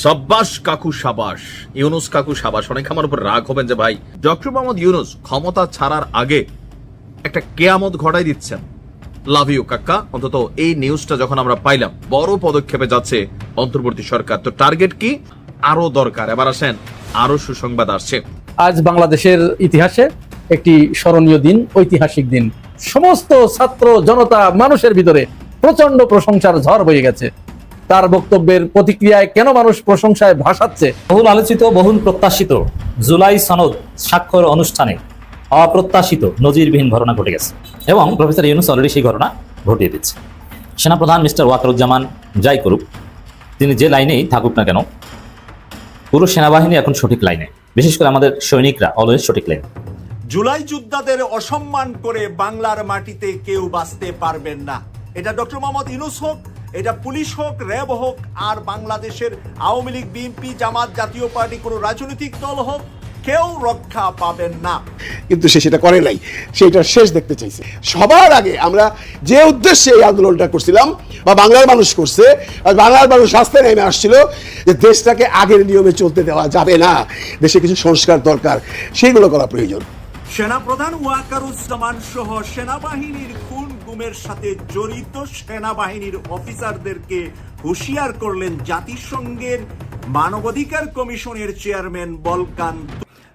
সাব্বাস কাকু সাবাস, ইউনুস কাকু সাবাস। অনেক আমার উপর রাগ হবেন যে ভাই ডক্টর মোহাম্মদ ইউনুস ক্ষমতা ছাড়ার আগে একটা কেয়ামত ঘটাই দিচ্ছেন। লাভ ইউ কাকা। অন্তত এই নিউজটা যখন আমরা পাইলাম, বড় পদক্ষেপে যাচ্ছে অন্তর্বর্তী সরকার। তো টার্গেট কি? আরো দরকার। এবার আসেন, আরো সুসংবাদ আসছে। আজ বাংলাদেশের ইতিহাসে একটি স্মরণীয় দিন, ঐতিহাসিক দিন। সমস্ত ছাত্র জনতা মানুষের ভিতরে প্রচন্ড প্রশংসার ঝড় বয়ে গেছে। তার বক্তব্যের প্রতিক্রিয়ায় কেন মানুষ প্রশংসায় ভাসাচ্ছে। বহুল আলোচিত, বহুল প্রত্যাশিত জুলাই সনদ স্বাক্ষর অনুষ্ঠানে অপ্রত্যাশিত নজিরবিহীন ঘটনা ঘটে গেছে এবং প্রফেসর ইউনুস অলরেডি সেই ঘটনা ঘটিয়ে দিচ্ছে। সেনাপ্রধান মিস্টার ওয়াকারুজ্জামান যাই করুক, তিনি যে লাইনেই থাকুক না কেন, পুরো সেনাবাহিনী এখন সঠিক লাইনে, বিশেষ করে আমাদের সৈনিকরা অলওয়েজ সঠিক লাইনে। জুলাই যোদ্ধাদের অসম্মান করে বাংলার মাটিতে কেউ বাঁচতে পারবেন না। এটা ডক্টর মোহাম্মদ ইউনুস হোক, এটা পুলিশ হোক, র্যাব হোক, আর বাংলাদেশের আওয়ামী লীগ, বিএনপি, জামাত, জাতীয় পার্টি, কোনো রাজনৈতিক দল হোক, কেউ রক্ষা পাবেন না। কিন্তু সে সেটা করে নাই, সেটার শেষ দেখতে চাইছে। সবার আগে আমরা যে উদ্দেশ্যে এই আন্দোলনটা করছিলাম বা বাংলার মানুষ করছে, আর বাংলার মানুষ রাস্তায় নেমে আসছিল যে দেশটাকে আগের নিয়মে চলতে দেওয়া যাবে না, দেশে কিছু সংস্কার দরকার, সেইগুলো করা প্রয়োজন। সেনাপ্রধান ওয়াকারুজ্জামান সহ সেনাবাহিনীর খুন গুমের সাথে জড়িত সেনাবাহিনীর অফিসারদেরকে হুঁশিয়ার করলেন জাতিসংঘের মানবাধিকার কমিশনের চেয়ারম্যান বলকান।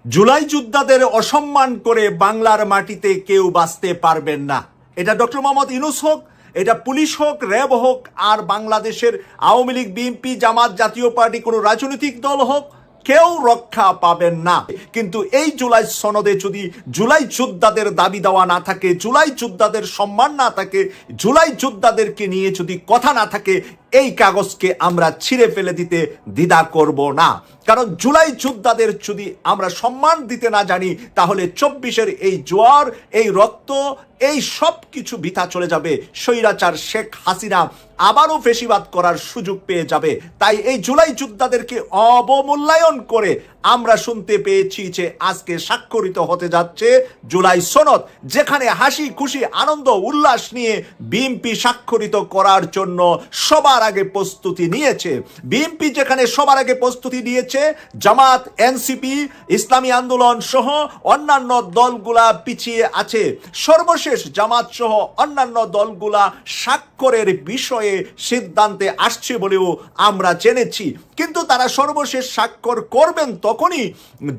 জুলাই যোদ্ধাদের অসম্মান করে বাংলার মাটিতে কেউ বাঁচতে পারবেন না। এটা ডক্টর মোহাম্মদ ইউনুস হোক, এটা পুলিশ হোক, র্যাব হোক, আর বাংলাদেশের আওয়ামী লীগ, বিএনপি, জামাত, জাতীয় পার্টি, কোনো রাজনৈতিক দল হোক, কেউ রক্ষা পাবেন না। কিন্তু এই জুলাই সনদে যদি জুলাই যোদ্ধাদের দাবি দেওয়া না থাকে, জুলাই যোদ্ধাদের সম্মান না থাকে, জুলাই যোদ্ধাদেরকে নিয়ে যদি কথা না থাকে, এই কাগজকে আমরা ছিঁড়ে ফেলে দিতে দ্বিধা করব না। কারণ জুলাই যোদ্ধাদের যদি আমরা সম্মান দিতে না জানি, তাহলে 24-এর এই জোয়ার, এই রক্ত, এই সব কিছু বৃথা চলে যাবে। স্বৈরাচার শেখ হাসিনা আবারও ফেসিবাদ করার সুযোগ পেয়ে যাবে। তাই এই জুলাই যোদ্ধাদেরকে অবমূল্যায়ন করে আমরা শুনতে পেয়েছি যে আজকে স্বাক্ষরিত হতে যাচ্ছে জুলাই সনদ, যেখানে হাসি খুশি আনন্দ উল্লাস নিয়ে বিএনপি স্বাক্ষরিত করার জন্য সবার আগে প্রস্তুতি নিয়েছে। বিএনপি যেখানে সবার আগে প্রস্তুতি নিয়েছে, জামাত, এনসিপি, ইসলামী আন্দোলন সহ অন্যান্য দলগুলা পিছিয়ে আছে। সর্বশেষ জামাত সহ অন্যান্য দলগুলা স্বাক্ষরের বিষয়ে সিদ্ধান্তে আসছে বলেও আমরা জেনেছি। কিন্তু তারা সর্বশেষ স্বাক্ষর করবেন তখনই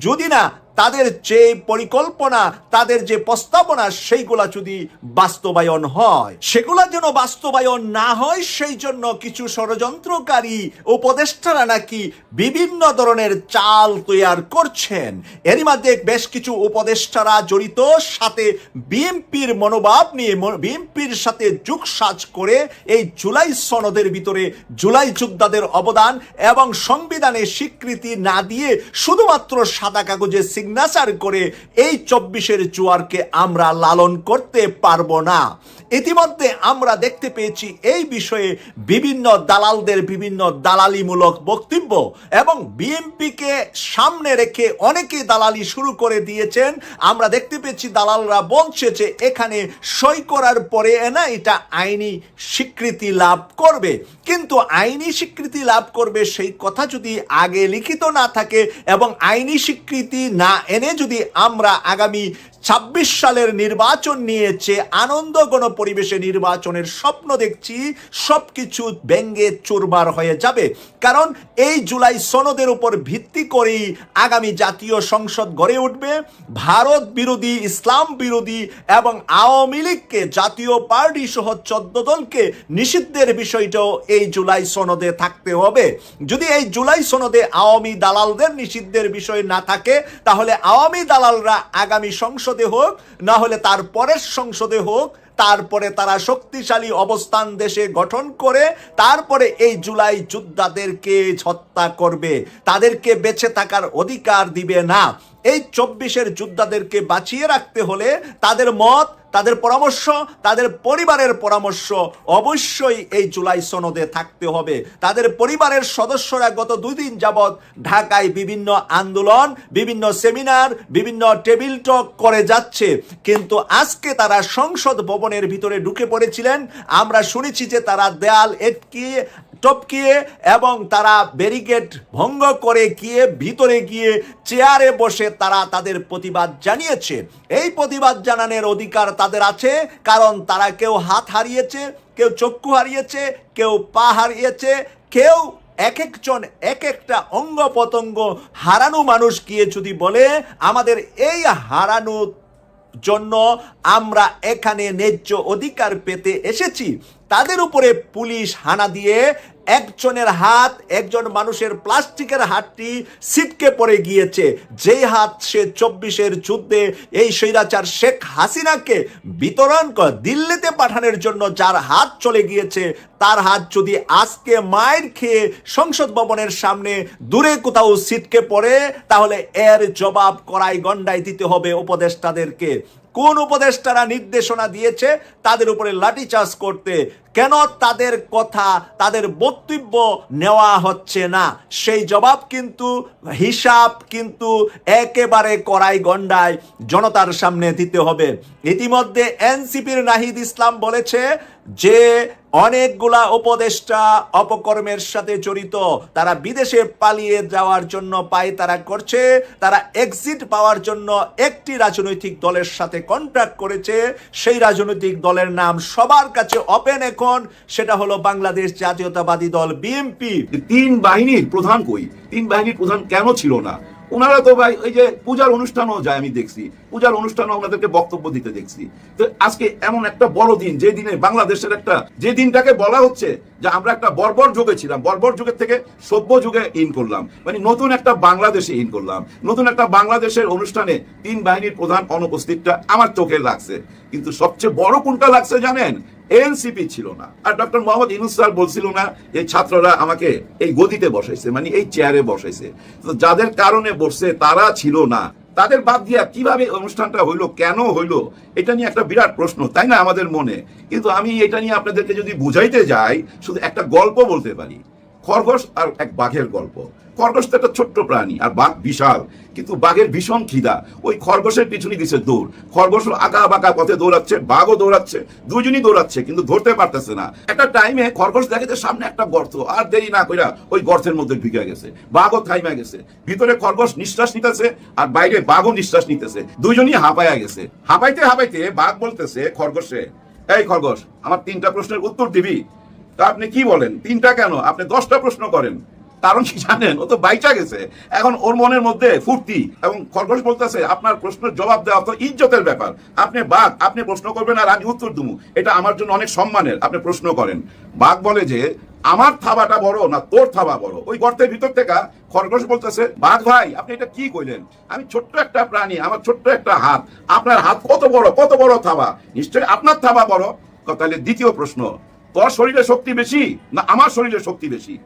যদি না তাদের যে পরিকল্পনা, তাদের যে প্রস্তাবনা, সেইগুলা যদি বাস্তবায়ন হয়। সেগুলা যেন বাস্তবায়ন না হয়, সেই জন্য কিছু ষড়যন্ত্রকারী উপদেষ্টারা নাকি বিভিন্ন ধরনের চাল তৈরি করছেন। এরই মধ্যে বেশ কিছু উপদেষ্টারা জড়িত, সাথে বিএনপির মনোভাব নিয়ে, বিএনপির সাথে যোগসাজ করে এই জুলাই সনদের ভিতরে জুলাই যোদ্ধাদের অবদান এবং সংবিধানে স্বীকৃতি না দিয়ে শুধুমাত্র সাদা কাগজে সিগনেচার করে এই 24-এর জোয়ারকে আমরা লালন করতে পারবো না। ইতিমধ্যে আমরা দেখতে পেয়েছি এই বিষয়ে বিভিন্ন দালালদের বিভিন্ন দালালিমূলক বক্তব্য, এবং বিএনপিকে সামনে রেখে অনেকে দালালি শুরু করে দিয়েছেন। আমরা দেখতে পেয়েছি দালালরা বলছে যে এখানে সই করার পরে না এটা আইনি স্বীকৃতি লাভ করবে। কিন্তু আইনি স্বীকৃতি লাভ করবে সেই কথা যদি আগে লিখিত না থাকে, এবং আইনি স্বীকৃতি না এনে যদি আমরা আগামী 26 সালের নির্বাচন নিয়েছে আনন্দ গণ পরিবেশে নির্বাচনের স্বপ্ন দেখছি, সবকিছু ব্যঙ্গে চুরমার হয়ে যাবে। কারণ এই জুলাই সনদের উপর ভিত্তি করেই আগামী জাতীয় সংসদ গড়ে উঠবে। ভারত বিরোধী, ইসলাম বিরোধী এবং আওয়ামী লীগকে, জাতীয় পার্টি সহ 14 দলকে নিষিদ্ধের বিষয়টাও এই জুলাই সনদে থাকতে হবে। যদি এই জুলাই সনদে আওয়ামী দালালদের নিষিদ্ধের বিষয় না থাকে, তাহলে আওয়ামী দালালরা আগামী সংসদে হোক, না হলে তার পরের সংসদে হোক, তারপরে তারা শক্তিশালী অবস্থান দেশে গঠন করে তারপরে এই জুলাই যোদ্ধাদেরকে হত্যা করবে, তাদেরকে বেঁচে থাকার অধিকার দিবে না। এই 24-এর যোদ্ধাদেরকে বাঁচিয়ে রাখতে হলে তাদের মত, তাদের পরামর্শ, তাদের পরিবারের পরামর্শ অবশ্যই এই জুলাই সনদে থাকতে হবে। তাদের পরিবারের সদস্যরা গত 2 দিন যাবৎ ঢাকায় বিভিন্ন আন্দোলন, বিভিন্ন সেমিনার, বিভিন্ন টেবিল টক করে যাচ্ছে, কিন্তু আজকে তারা সংসদ ভবনের ভিতরে ঢুকে পড়েছিলেন। আমরা শুনেছি যে তারা দেয়াল এটকিয়ে টপকিয়ে এবং তারা ব্যারিকেড ভঙ্গ করে গিয়ে ভিতরে গিয়ে চেয়ারে বসে তারা তাদের প্রতিবাদ জানিয়েছে। এই প্রতিবাদ জানানোর অধিকার তাদের আছে, কারণ তারা কেউ হাত হারিয়েছে, কেউ চক্ষু হারিয়েছে, কেউ পা হারিয়েছে, কেউ এক একজন এক একটা অঙ্গ প্রত্যঙ্গ হারানো মানুষ গিয়ে যদি বলে আমাদের এই হারানো জন্য আমরা এখানে ন্যায্য অধিকার পেতে এসেছি, তাদের উপরে পুলিশ হানা দিয়ে একজন মানুষের প্লাস্টিকের হাতটি ছিটকে পড়ে গিয়েছে, যেই হাত সে 24-এর যুদ্ধে এই স্বৈরাচার শেখ হাসিনাকে দিল্লিতে পাঠানোর জন্য যার হাত চলে গিয়েছে, তার হাত যদি আজকে মায়ের খেয়ে সংসদ ভবনের সামনে দূরে কোথাও ছিটকে পড়ে, তাহলে এর জবাব কড়াই গন্ডায় দিতে হবে উপদেষ্টাদেরকে। কোন উপদেষ্টারা নির্দেশনা দিয়েছে তাদের উপরে লাঠিচার্জ করতে? কেন তাদের কথা, তাদের বক্তব্য নেওয়া হচ্ছে না? সেই জবাব কিন্তু, হিসাব কিন্তু একেবারে কড়াই গন্ডায় জনতার সামনে দিতে হবে। ইতিমধ্যে এনসিপির নাহিদ ইসলাম বলেছে যে অনেকগুলা উপদেষ্টা অপকর্মের সাথে জড়িত, তারা বিদেশে পালিয়ে যাওয়ার জন্য তারা করছে, তারা এক্সিট পাওয়ার জন্য একটি রাজনৈতিক দলের সাথে কন্ট্রাক্ট করেছে। সেই রাজনৈতিক দলের নাম সবার কাছে ওপেন এখন, সেটা হলো বাংলাদেশ জাতীয়তাবাদী দল বিএনপি। তিন বাহিনীর প্রধান কই? তিন বাহিনীর প্রধান কেন ছিল না? ওনারা তো ভাই ওই যে পূজার অনুষ্ঠানও যায়, আমি দেখছি পূজার অনুষ্ঠানও ওনাদেরকে বক্তব্য দিতে দেখছি। তো আজকে এমন একটা বড় দিন, যে দিনে বাংলাদেশের যে দিনটাকে বলা হচ্ছে যে আমরা একটা বর্বর যুগে ছিলাম, বর্বর যুগের থেকে সভ্য যুগে ইন করলাম, মানে নতুন একটা বাংলাদেশে ইন করলাম, নতুন একটা বাংলাদেশের অনুষ্ঠানে তিন বাহিনীর প্রধান অনুপস্থিতটা আমার চোখে লাগছে। কিন্তু সবচেয়ে বড় কোনটা লাগছে জানেন? এনসিপি ছিল না। আর ডক্টর মোহাম্মদ ইউনূস স্যার বলছিল না এই ছাত্ররা আমাকে এই গদিতে বসাইছে, মানে এই চেয়ারে বসাইছে। তো যাদের কারণে বসছে তারা ছিল না, তাদের বাদ দিয়া কিভাবে অনুষ্ঠানটা হইলো, কেন হইলো, এটা নিয়ে একটা বিরাট প্রশ্ন, তাই না আমাদের মনে? কিন্তু আমি এটা নিয়ে আপনাদেরকে যদি বুঝাইতে যাই, শুধু একটা গল্প বলতে পারি, খরগোশ আর এক বাঘের গল্প। খরগোশ তো একটা ছোট্ট প্রাণী আর বাঘ বিশাল, কিন্তু বাঘের ভীষণ খিদা, ওই খরগোশের পিছনে দিছে দৌড়। খরগোশ আঁকা বাঁকা পথে দৌড়াচ্ছে, বাঘও দৌড়াচ্ছে, দুজনই দৌড়াচ্ছে কিন্তু ধরতে পারতেছে না। একটা টাইমে খরগোশ দেখে যে সামনে একটা গর্ত, আর দেরি না কইরা ওই গর্তের মধ্যে ঢুকে গেছে, বাঘও থাইমা গেছে। ভিতরে খরগোশ নিঃশ্বাস নিতেছে আর বাইরে বাঘও নিঃশ্বাস নিতেছে, দুইজনই হাঁপায়া গেছে। হাঁপাইতে হাঁপাইতে বাঘ বলতেছে খরগোশে, এই খরগোশ, আমার 3টা প্রশ্নের উত্তর দিবি? তা আপনি কি বলেন 3টা কেন? আপনি 10টা প্রশ্ন করেন। কারণ কি জানেন? ও তো বাইচা গেছে, এখন ওর মনের মধ্যে ফুর্তি। এবং খরগোশ বলতেছে আপনার প্রশ্নের জবাব দেওয়া তো ইজ্জতের ব্যাপার, আপনি বাঘ, আপনি প্রশ্ন করবেন আর আমি উত্তর দেবো, এটা আমার জন্য অনেক সম্মানের, আপনি প্রশ্ন করেন। বাঘ বলে যে আমার থাবাটা বড় না তোর থাবা বড়? ওই গর্তের ভিতর থেকে খরগোশ বলতেছে বাঘ ভাই আপনি এটা কি কইলেন? আমি ছোট্ট একটা প্রাণী, আমার ছোট্ট একটা হাত, আপনার হাত কত বড়, কত বড় থাবা? নিশ্চয়ই আপনার থাবা বড়। তাহলে দ্বিতীয় প্রশ্ন, তোর শরীরে শক্তি বেশি না আমার শরীরে শক্তি বেশি?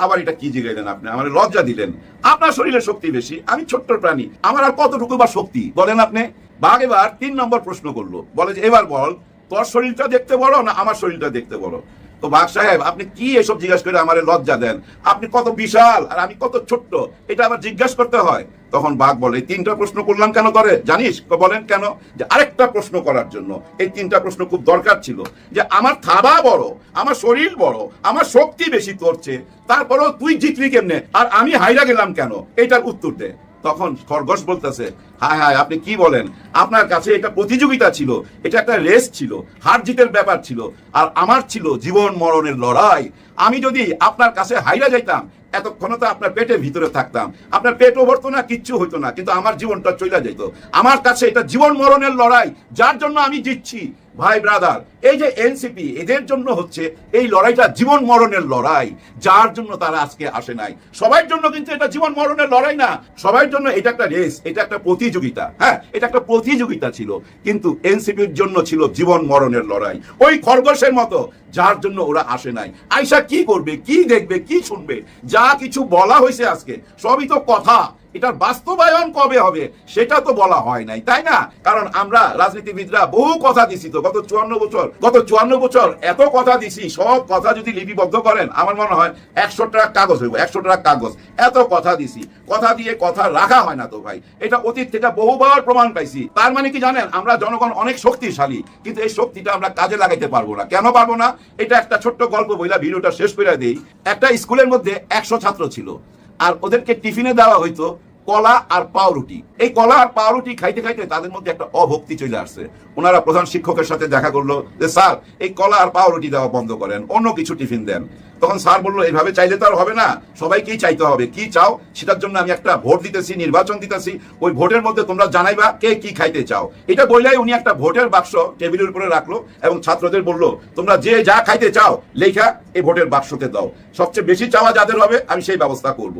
আবার এটা কি জিগাইলেন আপনি? আমার লজ্জা দিলেন। আপনার শরীরে শক্তি বেশি, আমি ছোট্ট প্রাণী, আমার আর কতটুকু বা শক্তি বলেন আপনি? বাঘ এবার 3 নম্বর প্রশ্ন করলো, বলে যে এবার বল তোর শরীরটা দেখতে বড় না আমার শরীরটা দেখতে বড়? তো বাঘ সাহেব আপনি কি এসব জিজ্ঞাসা করে আমার লজ্জা দেন? আপনি কত বিশাল আর আমি কত ছোট্ট, এটা আবার জিজ্ঞাসা করতে হয়? তখন বাঘ বলে 3টা প্রশ্ন করলাম কেন করে জানিস? বলেন কেন? যে আরেকটা প্রশ্ন করার জন্য। এই 3টা প্রশ্ন খুব দরকার ছিল, যে আমার থাবা বড়, আমার শরীর বড়, আমার শক্তি বেশি তোর চেয়ে, তারপরেও তুই জিতলি কেমনে আর আমি হাইরা গেলাম কেন? এটার উত্তর দে। তখন খরগোশ বলতেছে হায় হায় আপনি কি বলেন? আপনার কাছে এটা প্রতিযোগিতা ছিল, এটা একটা রেস ছিল, হার জিতের ব্যাপার ছিল, আর আমার ছিল জীবন মরণের লড়াই। আমি যদি আপনার কাছে হাইরা যাইতাম এতক্ষণ তো আপনার পেটের ভিতরে থাকতাম, আপনার পেটও ভরতো না, কিচ্ছু হইতো না, কিন্তু আমার জীবনটা চলে যেত। আমার কাছে এটা জীবন মরণের লড়াই, যার জন্য আমি জিতছি। ভাই ব্রাদার, এই যে এনসিপি, এদের জন্য হচ্ছে এই লড়াইটা জীবন মরণের লড়াই, যার জন্য তারা আজকে আসে নাই। সবার জন্য কিন্তু এটা জীবন মরণের লড়াই না, সবার জন্য এটা একটা রেস, এটা একটা প্রতিযোগিতা। হ্যাঁ, এটা একটা প্রতিযোগিতা ছিল, কিন্তু এনসিপির জন্য ছিল জীবন মরণের লড়াই, ওই খরগোশের মতো, যার জন্য ওরা আসে নাই। আয়সা কি করবে, কি দেখবে, কি শুনবে? যা কিছু বলা হয়েছে আজকে সবই তো কথা, এটার বাস্তবায়ন কবে হবে সেটা তো বলা হয় নাই, তাই না? কারণ আমরা রাজনীতিবিদরা বহু কথা দিছি তো গত 54 বছর এত কথা দিছি, সব কথা যদি লিপিবদ্ধ করেন আমার মনে হয় 100 টাকা কাগজ হইব, 100 টাকা কাগজ। এত কথা দিছি, কথা দিয়ে কথা রাখা হয় না তো ভাই। এটা অতীত থেকে বহুবার প্রমাণ পাইছি। তার মানে কি জানেন, আমরা জনগণ অনেক শক্তিশালী, কিন্তু এই শক্তিটা আমরা কাজে লাগাইতে পারবো না। কেন পারবো না? এটা একটা ছোট্ট গল্প বইলা ভিডিওটা শেষ করে দেই। একটা স্কুলের মধ্যে 100 ছাত্র ছিল, আর ওদেরকে টিফিনে দেওয়া হইতো কলা আর পাউরুটি। এই কলা আর পাউরুটি খাইতে খাইতে তাদের মধ্যে একটা অভক্তি চলে আসছে। ওনারা প্রধান শিক্ষকের সাথে দেখা করলো যে স্যার এই কলা আর পাউরুটি দেওয়া বন্ধ করেন, অন্য কিছু টিফিন দেন। তখন স্যার বললো এইভাবে চাইলে তো আর হবে না, সবাইকেই চাইতে হবে। কি চাও সেটার জন্য আমি একটা ভোট দিতেছি, নির্বাচন দিতেছি, ওই ভোটের মধ্যে তোমরা জানাইবা কে কি খাইতে চাও। এটা বললেই উনি একটা ভোটের বাক্স টেবিলের উপরে রাখলো এবং ছাত্রদের বললো তোমরা যে যা খাইতে চাও লেখা এই ভোটের বাক্সতে দাও, সবচেয়ে বেশি চাওয়া যাদের হবে আমি সেই ব্যবস্থা করব।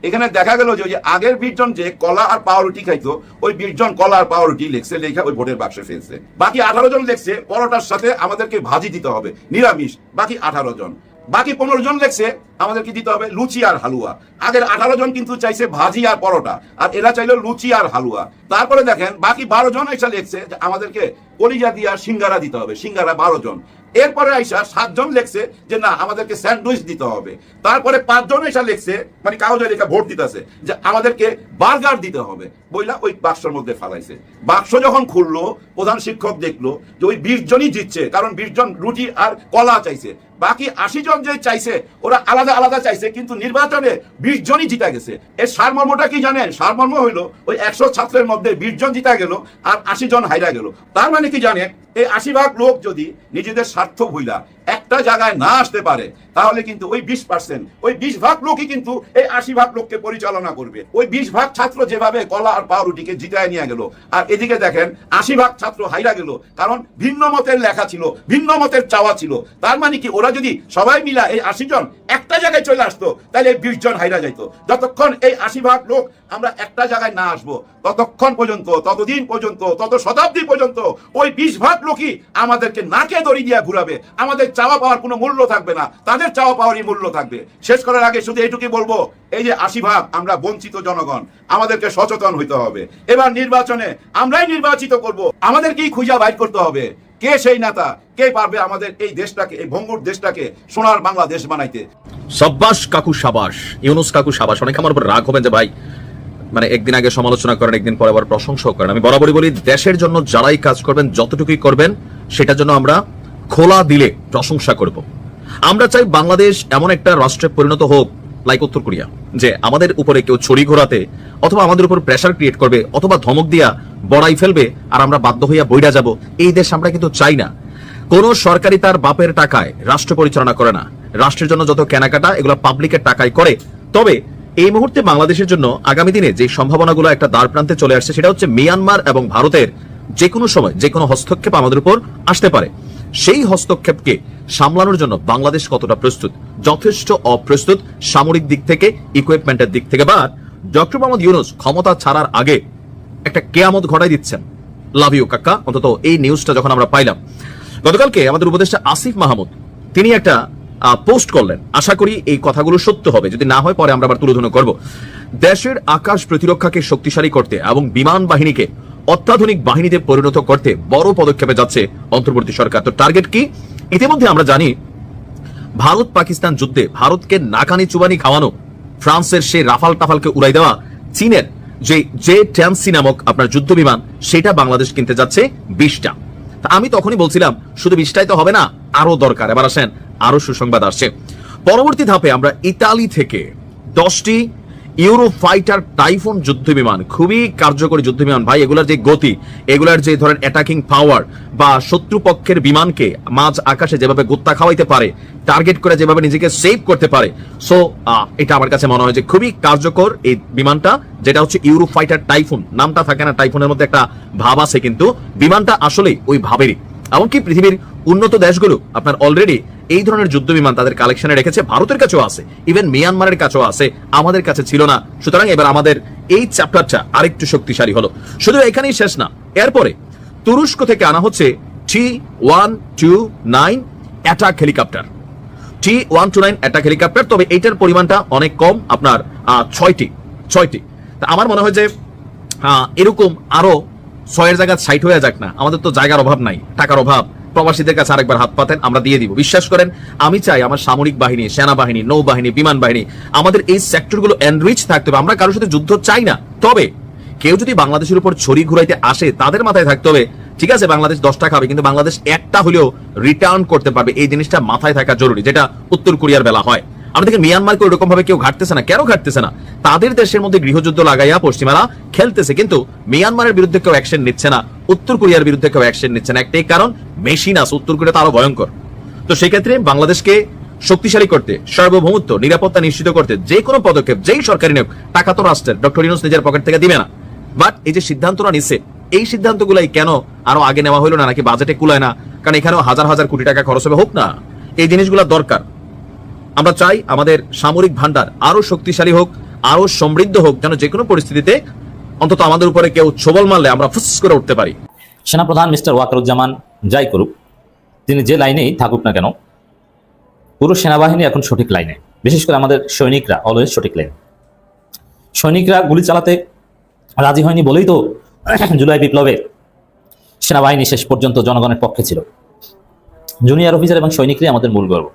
এখানে দেখা গেল যে আগের 20 জন যে কলা আর পাউরুটি খাইতো, ওই 20 জন কলা আর পাউরুটি লেখছে, লেখা ওই ভোটের বাক্সে ফেলছে। বাকি 18 জন লেখছে পরোটার সাথে আমাদেরকে ভাজি দিতে হবে, নিরামিষ। বাকি 18 জন, বাকি 15 জন লেখছে আমাদেরকে দিতে হবে লুচি আর হালুয়া। আগের 18 জন কিন্তু চাইছে ভাজি আর পরোটা, আর এরা চাইলো লুচি আর হালুয়া। তারপরে দেখেন বাকি 12 জন এসে লেখছে যে আমাদেরকে কলিজা দিয়া সিঙ্গারা দিতে হবে, সিঙ্গারা 12 জন। এরপরে আইসা 7 জন লেখছে যে না আমাদেরকে স্যান্ডউইচ দিতে হবে। তারপরে 5 জন এসে লেখছে, মানে কাগজে লেখা ভোট দিতেছে যে আমাদেরকে বার্গার দিতে হবে, বইলা ওই বাক্সের মধ্যে ফালাইছে। বাক্স যখন খুললো প্রধান শিক্ষক দেখলো যে ওই 20 জনই জিতছে, কারণ 20 জন রুটি আর কলা চাইছে। বাকি 80 জন যে চাইছে ওরা আলাদা আলাদা চাইছে, কিন্তু নির্বাচনে 20 জনই জিতা গেছে। এর সারমর্মটা কি জানেন? সারমর্ম হইলো ওই 100 ছাত্রের মধ্যে 20 জন জিতা গেল আর 80 জন হাইরা গেল। তার মানে কি জানেন, এই 80 ভাগ লোক যদি নিজেদের স্বার্থ ভুলা একটা জায়গায় না আসতে পারে, তাহলে কিন্তু ওই 20%, ওই 20 ভাগ লোকই কিন্তু এই 80 ভাগ লোককে পরিচালনা করবে। ওই 20 ভাগ ছাত্র যেভাবে কলা আর পাউরুটিকে জিতায় নিয়ে গেল, আর এদিকে দেখেন 80 ভাগ ছাত্র হাইরা গেল, কারণ ভিন্ন মতের লেখা ছিল, ভিন্ন মতের চাওয়া ছিল। তার মানে কি ওরা যদি সবাই মিলা এই 80 জন একটা জায়গায় চলে আসতো, তাহলে 20 জন হাইরা যাইতো। যতক্ষণ এই 80 ভাগ লোক আমরা একটা জায়গায় না আসবো, ততক্ষণ পর্যন্ত, ততদিন পর্যন্ত, তত শতাব্দী পর্যন্ত ওই 20 ভাগ লোকই আমাদেরকে নাকে দড়ি দিয়ে ঘুরাবে। আমাদের চাওয়া পাওয়ার কোনো মূল্য থাকবে না, তাদের চাওয়া পাওয়ারই মূল্য থাকবে। শেষ করার আগে শুধু এইটুকুই বলবো, এই যে 80 ভাগ আমরা বঞ্চিত জনগণ, আমাদেরকে সচেতন হইতে হবে। এবার নির্বাচনে আমরাই নির্বাচিত করব, আমাদেরকেই খুঁজা বাইর করতে হবে কে সেই নেতা, কে পারবে আমাদের এই দেশটাকে, এই ভঙ্গুর দেশটাকে সোনার বাংলাদেশ বানাইতে। সাব্বাস কাকু সাবাস, ইউনুস কাকু সাবাস। অনেক আমার উপর রাগ হবেন যে ভাই মানে একদিন আগে সমালোচনা করেন, একদিন পরে আবার প্রশংসা করেন। আমি বরাবরই বলি দেশের জন্য যারাই কাজ করবেন, যতটুকুই করবেন সেটার জন্য আমরা খোলা দিলে প্রশংসা করব। আমরা চাই বাংলাদেশ এমন একটা রাষ্ট্রে পরিণত হোক লাইক উত্তর কোরিয়া, যে আমাদের উপরে কেউ ছড়ি ঘোরাতে অথবা আমাদের উপর প্রেসার ক্রিয়েট করবে অথবা ধমক দিয়া বড়াই ফেলবে আর আমরা বাধ্য হইয়া বইরা যাব। এই দেশ আমরা কিন্তু চাই না। কোন সরকারি তার বাপের টাকায় রাষ্ট্র পরিচালনা করে না। রাষ্ট্রের জন্য যত কেনাকাটা এগুলো পাবলিকের টাকায় করে। তবে এই মুহূর্তে বাংলাদেশের জন্য আগামী দিনে যে সম্ভাবনাগুলো একটা দ্বার প্রান্তে চলে আসছে, সেটা হচ্ছে মিয়ানমার এবং ভারতের যে কোনো সময় যে কোনো হস্তক্ষেপ আমাদের উপর আসতে পারে। সেই হস্তক্ষেপকে সামলানোর জন্য বাংলাদেশ কতটা প্রস্তুত? যথেষ্ট অপ্রস্তুত, সামরিক দিক থেকে, ইকুইপমেন্টের দিক থেকে। বা ডক্টর মোহাম্মদ ইউনুস ক্ষমতা ছাড়ার আগে একটা কেয়ামত ঘটাই দিচ্ছেন। লাভ ইউ কাকা। অন্তত এই নিউজটা যখন আমরা পাইলাম, গতকালকে আমাদের উপদেষ্টা আসিফ মাহমুদ তিনি একটা পোস্ট করলেন। আশা করি এই কথাগুলো সত্য হবে, যদি না হয় পরে আমরা আবার তুলে করব। দেশের আকাশ প্রতিরক্ষাকে শক্তিশালী করতে এবং বিমান বাহিনীকে অত্যাধুনিক বাহিনীতে পরিণত করতে বড় পদক্ষেপে যাচ্ছে অন্তর্বর্তী সরকার। তো টার্গেট কি? ইতিমধ্যে আমরা জানি ভারত পাকিস্তান যুদ্ধে ভারতকে নাকানি চুবানি খাওয়ানো, ফ্রান্সের সেই রাফাল টাফালকে উড়াই দেওয়া, চীনের যে ট্যান্সি নামক আপনার যুদ্ধ বিমান, সেটা বাংলাদেশ কিনতে যাচ্ছে 20টা। আমি তখনই বলছিলাম শুধু 20টাই তো হবে না, আরো দরকার। এবার আসেন আরো সুসংবাদ আসছে। পরবর্তী ধাপে আমরা ইতালি থেকে 10টি ইউরো ফাইটার টাইফুন যুদ্ধ বিমান, খুবই কার্যকরী যুদ্ধ বিমান ভাই। এগুলার যে গতি, এগুলার যে ধরেন অ্যাটাকিং পাওয়ার, বা শত্রুপক্ষের বিমানকে মাঝ আকাশে যেভাবে গোত্তা খাওয়াইতে পারে, টার্গেট করে যেভাবে নিজেকে সেভ করতে পারে, সো এটা আমার কাছে মনে হয় যে খুবই কার্যকর এই বিমানটা, যেটা হচ্ছে ইউরো ফাইটার টাইফুন। নামটা থাকে না, টাইফুনের মধ্যে একটা ভাব আছে, কিন্তু বিমানটা আসলে ওই ভাবেরই। এমনকি পৃথিবীর উন্নত দেশগুলো আপনার অলরেডি এই ধরনের যুদ্ধ বিমান তাদের কালেকশনে রেখেছে। ভারতের কাছেও আছে, ইভেন মিয়ানমারের কাছেও আছে, আমাদের কাছে ছিল না। সুতরাং এবার আমাদের এই চ্যাপ্টারটা আরেকটু শক্তিশালী হলো। শুধু এখানেই শেষ না, এরপরে তুরস্ক থেকে আনা হচ্ছে T-129 attack helicopter. T-129 attack helicopter, তবে এইটার পরিমাণটা অনেক কম, আপনার 6টি। তা আমার মনে হয় যে এরকম আরো 6 জায়গায় সাইট হয়ে যাক না, আমাদের তো জায়গার অভাব নাই, টাকার অভাব, প্রবাসীদের কাছে আরেকবার হাত পাতেন, আমরা দিয়ে দিব। বিশ্বাস করেন, আমি চাই আমার সামরিক বাহিনী, সেনাবাহিনী, নৌবাহিনী, বিমান বাহিনী, আমাদের এই সেক্টরগুলো এনরিচ থাকতে হবে। আমরা কারোর সাথে যুদ্ধ চাই না, তবে কেউ যদি বাংলাদেশের উপর ছড়ি ঘুরাইতে আসে তাদের মাথায় থাকতে হবে, ঠিক আছে বাংলাদেশ 10টা খাবে কিন্তু বাংলাদেশ একটা হলেও রিটার্ন করতে পারবে, এই জিনিসটা মাথায় থাকা জরুরি, যেটা উত্তর কোরিয়ার বেলা হয়। আমরা দেখি মিয়ানমারকে ওরকম ভাবে কেউ ঘাটতেছে না। কেন ঘাটতেছে না? তাদের দেশের মধ্যে গৃহযুদ্ধ লাগাইয়া পশ্চিমারা খেলতেছে, কিন্তু মিয়ানমারের বিরুদ্ধে কেউ অ্যাকশন নিচ্ছে না, উত্তর কোরিয়ার বিরুদ্ধে কেউ অ্যাকশন নিচ্ছে না। একটাই কারণ, মেশিন আছে, উত্তর কোরিয়া তো আরো ভয়ঙ্কর। তো সেই ক্ষেত্রে বাংলাদেশকে শক্তিশালী করতে, সার্বভৌমত্ব, নিরাপত্তা নিশ্চিত করতে যে কোনো পদক্ষেপ যেই সরকারি নিয়োগ, টাকা তো রাষ্ট্রের, ডক্টর ইউনূস নিজের পকেট থেকে দিবে না। বাট এই যে সিদ্ধান্তটা নিচ্ছে, এই সিদ্ধান্তগুলাই কেন আরো আগে নেওয়া হলো না? নাকি বাজেটে কুলায় না? কারণ এখানেও হাজার হাজার কোটি টাকা খরচ হবে, হোক না, এই জিনিসগুলো দরকার। আমরা চাই আমাদের সামরিক ভান্ডার আরো শক্তিশালী হোক, আরো সমৃদ্ধ হোক, যেন যে কোনো পরিস্থিতিতে অন্তত আমাদের উপরে কেউ ছোবল মারলে আমরা ফুস করে উঠতে পারি। সেনাপ্রধান মিস্টার ওয়াকারুজ্জামান যাই করুক, তিনি যে লাইনেই থাকুক না কেন, পুরো সেনাবাহিনী এখন সঠিক লাইনে। বিশেষ করে আমাদের সৈনিকরা অলওয়েজ সঠিক লাইনে। সৈনিকরা গুলি চালাতে রাজি হয়নি বলেই তো জুলাই বিপ্লবে সেনাবাহিনী শেষ পর্যন্ত জনগণের পক্ষে ছিল। জুনিয়র অফিসার এবং সৈনিকরাই আমাদের মূল গর্ব।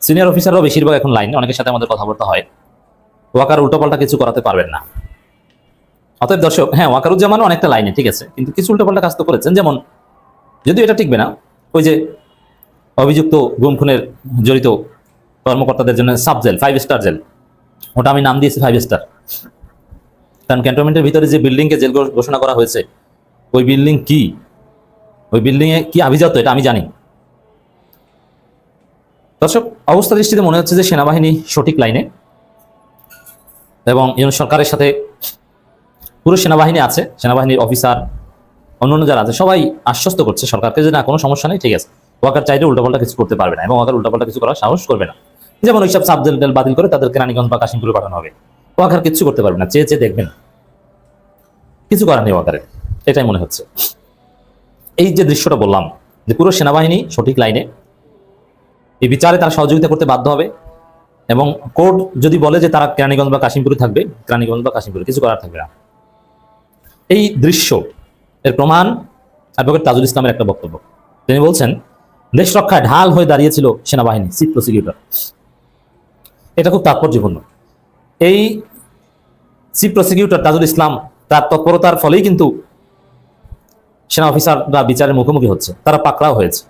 সিনিয়র অফিসাররাও বেশিরভাগ এখন লাইনে, অনেকের সাথে আমাদের কথাবার্তা হয়। ওয়াকার উল্টোপাল্টা কিছু করাতে পারবেন না। অতএব দর্শক, হ্যাঁ ওয়াকারুজ্জামানও অনেকটা লাইনে, ঠিক আছে, কিন্তু কিছু উল্টোপাল্টা কাজ তো করেছেন। যেমন, যদিও এটা টিকবে না, ওই যে অভিযুক্ত গুম খুনের জড়িত কর্মকর্তাদের জন্য সাব জেল, 5 স্টার জেল, ওটা আমি নাম দিয়েছি 5 স্টার। কারণ ক্যান্টনমেন্টের ভিতরে যে বিল্ডিংকে জেল ঘোষণা করা হয়েছে, ওই বিল্ডিং কি, ওই বিল্ডিংয়ে কি আভিজাত্য, এটা আমি জানি। দর্শক, অবস্থা দৃষ্টিতে মনে হচ্ছে যে সেনাবাহিনী সঠিক লাইনে এবং ইউনূস সরকারের সাথে পুরো সেনাবাহিনী আছে, সেনাবাহিনীর অফিসার, অন্যান্য যারা আছে সবাই আশ্বস্ত করছে সরকারকে যে না, কোনো সমস্যা নেই, ঠিক আছে। ওয়াকার চাইলে উল্টাপাল্টা কিছু করতে পারবে না এবং ওয়াকার উল্টাপাল্টা কিছু করার সাহস করবে না। যেমন ওইসব সাবজেল বাতিল করে তাদেরকে রানীগঞ্জ বা কাশিমপুরে পাঠানো হবে, ওয়াকার কিছু করতে পারবে না, চেয়ে চেয়ে দেখবেন, কিছু করার নেই ওয়াকারের, এটাই মনে হচ্ছে। এই যে দৃশ্যটা বললাম যে পুরো সেনাবাহিনী সঠিক লাইনে, এই বিচারে তারা সহযোগিতা করতে বাধ্য হবে এবং কোর্ট যদি বলে যে তারা কেরানীগঞ্জ বা কাশিমপুরে থাকবে, কেরানীগঞ্জ বা কাশিমপুরে, কিছু করার থাকবে না। এই দৃশ্য এর প্রমাণ অ্যাডভোকেট তাজুল ইসলামের একটা বক্তব্য। তিনি বলছেন, দেশ রক্ষায় ঢাল হয়ে দাঁড়িয়েছিল সেনাবাহিনী, চিফ প্রসিকিউটর। এটা খুব তাৎপর্যপূর্ণ। এই চিফ প্রসিকিউটর তাজুল ইসলাম, তার তৎপরতার ফলেই কিন্তু সেনা অফিসাররা বিচারের মুখোমুখি হচ্ছে, তারা পাকড়াও হয়েছে,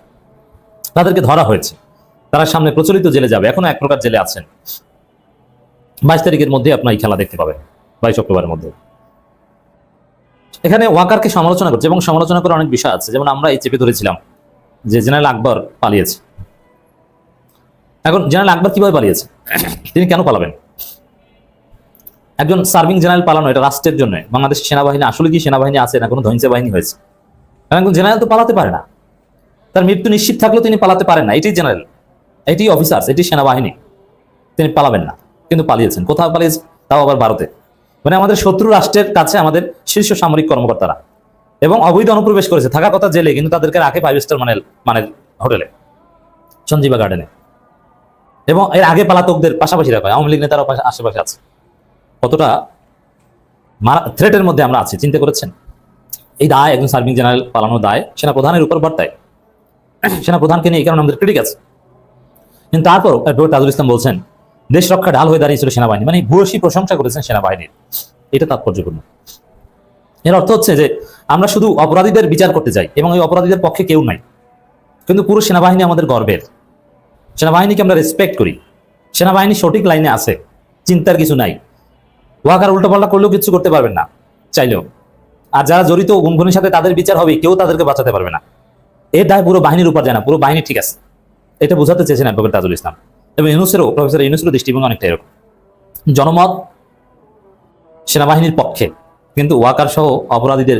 তাদেরকে ধরা হয়েছে, তারা সামনে প্রচলিত জেলে যাবে, এখনো এক প্রকার জেলে আছেন। 22 তারিখের মধ্যে আপনার এই খেলা দেখতে পাবেন, 22 অক্টোবরের মধ্যে। এখানে ওয়াকারকে সমালোচনা করছে এবং সমালোচনা করে অনেক বিষয় আছে। যেমন আমরা এই চেপে ধরেছিলাম যে জেনারেল আকবর পালিয়েছে। এখন জেনারেল আকবর কিভাবে পালিয়েছে, তিনি কেন পালাবেন? একজন সার্ভিং জেনারেল পালানো, এটা রাষ্ট্রের জন্য। বাংলাদেশ সেনাবাহিনী আসলে কি সেনাবাহিনী আছে না কোনো ধ্বংসে বাহিনী হয়েছে? কারণ একজন জেনারেল তো পালাতে পারে না, তার মৃত্যু নিশ্চিত থাকলেও তিনি পালাতে পারেন না। এটাই জেনারেল, এটি অফিসার, এটি সেনাবাহিনী, তিনি পালাবেন না, কিন্তু পালিয়েছেন। কোথাও পালিয়েছে? তাও আবার ভারতে, মানে আমাদের শত্রু রাষ্ট্রের কাছে আমাদের শীর্ষ সামরিক কর্মকর্তারা, এবং অবৈধ অনুপ্রবেশ করেছে, থাকার কথা জেলে, কিন্তু তাদেরকে রাখে 5 স্টার মানের হোটেলে, সঞ্জীবা গার্ডেনে। এবং এর আগে পালাতকদের পাশাপাশি রাখা হয়, আওয়ামী লীগ নেতারা আশেপাশে আছে। কতটা থ্রেটের মধ্যে আমরা আছি চিন্তা করেছেন? এই দায় একজন সার্ভিং জেনারেল পালানোর দায় সেনাপ্রধানের উপর বর্তায়। সেনাপ্রধানকে নিয়ে এই কারণে আমাদের ক্রিটিক আছে। কিন্তু তারপর অ্যাডভোকেট তাজুল ইসলাম বলছেন, দেশ রক্ষা ঢাল হয়ে দাঁড়িয়েছিল সেনাবাহিনী, মানে ভূয়সী প্রশংসা করেছেন সেনাবাহিনীর। এটা তাৎপর্যপূর্ণ। এর অর্থ হচ্ছে যে আমরা শুধু অপরাধীদের বিচার করতে যাই এবং এই অপরাধীদের পক্ষে কেউ নাই, কিন্তু পুরো সেনাবাহিনী আমাদের গর্বের। সেনাবাহিনীকে আমরা রেসপেক্ট করি, সেনাবাহিনী সঠিক লাইনে আছে, চিন্তার কিছু নাই। ওয়াকার উল্টোপাল্টা করলেও কিছু করতে পারবেন না চাইলেও। আর যারা জড়িত গুম খুনের সাথে, তাদের বিচার হবে, কেউ তাদেরকে বাঁচাতে পারবে না। এর দায় পুরো বাহিনীর উপর যায় না, পুরো বাহিনী ঠিক আছে, এটা বোঝাতে চেয়েছেন অ্যাডভোকেট তাজুল ইসলাম। এবং প্রফেসর ইউনূসেরও দৃষ্টিভঙ্গি অনেকটা এরকম। জনমত সেনাবাহিনীর পক্ষে, কিন্তু ওয়াকার সহ অপরাধীদের